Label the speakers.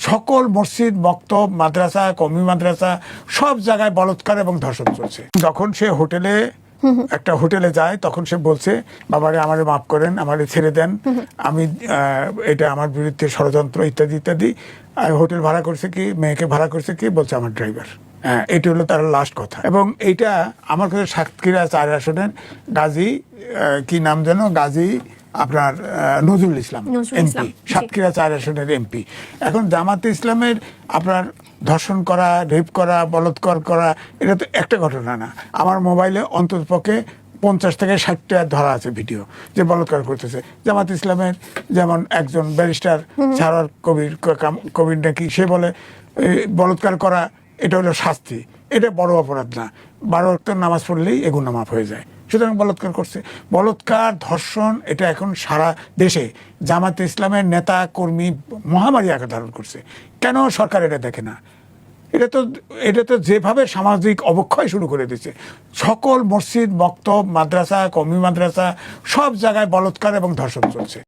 Speaker 1: সকল মসজিদ, মক্তব, মাদ্রাসা, কওমি মাদ্রাসা সব জায়গায় বলাৎকার এবং ধর্ষণ চলছে। যখন সে একটা হোটেলে যায় তখন সে বলছে, বাবারে আমারে মাফ করেন, আমারে ছেড়ে দেন, আমি এটা আমার বিরুদ্ধে ষড়যন্ত্র ইত্যাদি ইত্যাদি। হোটেল ভাড়া করছে কি, মেয়েকে ভাড়া করছে কি, বলছে আমার ড্রাইভার। হ্যাঁ, এটি হলো তার লাস্ট কথা। এবং এইটা আমার কাছে সাতক্ষীরা 4 আসনের গাজী, কি নাম যেন, গাজী আপনার নজরুল ইসলাম এমপি, সাতক্ষীরা 4 আসনের এমপি। এখন জামাতে ইসলামের আপনার ধর্ষণ করা, রেপ করা, বলাৎকার করা, এটা তো একটা ঘটনা না। আমার মোবাইলে অন্ততপক্ষে 50 থেকে 60টা ধরা আছে ভিডিও যে বলাৎকার করতেছে। জামাত ইসলামের যেমন একজন ব্যারিস্টার সারোয়ার কবির নাকি, সে বলে বলাৎকার করা এটা হলো শাস্তি, এটা বড় অপরাধ না, 12 ওয়াক্ত নামাজ পড়লেই এ গুনাহ মাফ হয়ে যায়। সুতরাং বলাৎকার করছে, বলাৎকার, ধর্ষণ, এটা এখন সারা দেশে জামাতে ইসলামের নেতা কর্মী মহামারী আকার ধারণ করছে। কেন সরকার এটা দেখে না? এটা তো যেভাবে সামাজিক অবক্ষয় শুরু করে দিচ্ছে, সকল মসজিদ, মক্তব, মাদ্রাসা, কওমি মাদ্রাসা সব জায়গায় বলাৎকার এবং ধর্ষণ চলছে।